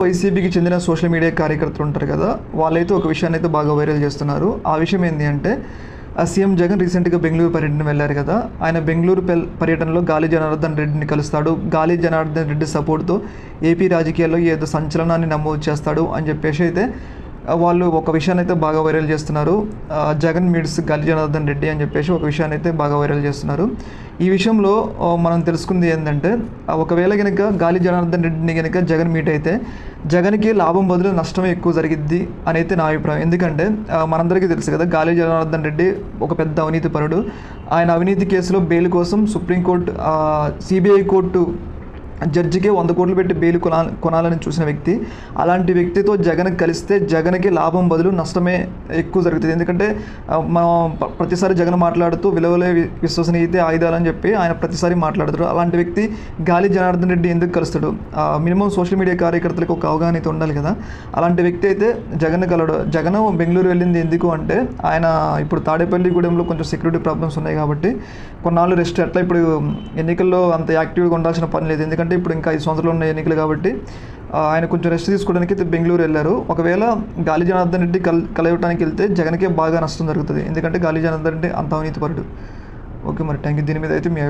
వైసీపీకి చెందిన social media కార్యకర్తలు ఉంటారు కదా, వాళ్ళైతే ఒక విషయాన్ని అయితే బాగా వైరల్ చేస్తున్నారు. ఆ విషయం ఏంటి అంటే, సీఎం జగన్ రీసెంట్గా బెంగళూరు పర్యటన వెళ్ళారు కదా. ఆయన బెంగళూరు పర్యటనలో గాలి జనార్దన్ రెడ్డిని కలుస్తాడు. గాలి జనార్దన్ రెడ్డి సపోర్ట్తో ఏపీ రాజకీయాల్లో ఏదో సంచలనాన్ని నమోదు చేస్తాడు అని చెప్పేసి అయితే వాళ్ళు ఒక విషయాన్ని అయితే బాగా వైరల్ చేస్తున్నారు. జగన్ మీట్స్ గాలి జనార్దన్ రెడ్డి అని చెప్పేసి ఒక విషయాన్ని అయితే బాగా వైరల్ చేస్తున్నారు. ఈ విషయంలో మనం తెలుసుకుంది ఏంటంటే, ఒకవేళ కనుక గాలి జనార్దన్ రెడ్డిని కనుక జగన్ మీట్ అయితే జగన్కి లాభం బదులు నష్టమే ఎక్కువ జరిగిద్ది అని అయితే నా అభిప్రాయం. ఎందుకంటే మనందరికీ తెలుసు కదా, గాలి జనార్దన్ రెడ్డి ఒక పెద్ద అవినీతి పరుడు. ఆయన అవినీతి కేసులో బెయిల్ కోసం సుప్రీంకోర్టు, సిబిఐ కోర్టు జడ్జికే 100 కోట్లు పెట్టి బెయిల్ కొనాలని చూసిన వ్యక్తి. అలాంటి వ్యక్తితో జగన్ కలిస్తే జగన్కి లాభం బదులు నష్టమే ఎక్కువ జరుగుతుంది. ఎందుకంటే మనం ప్రతిసారి జగన్ మాట్లాడుతూ విలువలే విశ్వసనీయతే ఆయుధాలని చెప్పి ఆయన ప్రతిసారి మాట్లాడతారు. అలాంటి వ్యక్తి గాలి జనార్దన్ రెడ్డి ఎందుకు కలుస్తాడు? మినిమం సోషల్ మీడియా కార్యకర్తలకు ఒక అవగాహన అయితే ఉండాలి కదా. అలాంటి వ్యక్తి అయితే జగన్ కలడు. జగన్ బెంగళూరు వెళ్ళింది ఎందుకు అంటే, ఆయన ఇప్పుడు తాడేపల్లిగూడెంలో కొంచెం సెక్యూరిటీ ప్రాబ్లమ్స్ ఉన్నాయి కాబట్టి కొన్నాళ్ళు రెస్ట్. అట్లా ఇప్పుడు ఎన్నికల్లో అంత యాక్టివ్గా ఉండాల్సిన పని లేదు, ఎందుకంటే ఇప్పుడు ఇంకా 5 సంవత్సరాలు ఉన్న ఎన్నికలు కాబట్టి ఆయన కొంచెం రెస్ట్ తీసుకోవడానికి బెంగళూరు వెళ్ళారు. ఒకవేళ గాలి జనార్దన్ రెడ్డి కలవటానికి వెళ్తే జగన్కే బాగా నష్టం జరుగుతుంది, ఎందుకంటే గాలి జనార్దన్ రెడ్డి అంత అవినీతిపరుడు. ఓకే, మరి థ్యాంక్ యూ. దీని మీద అయితే మీ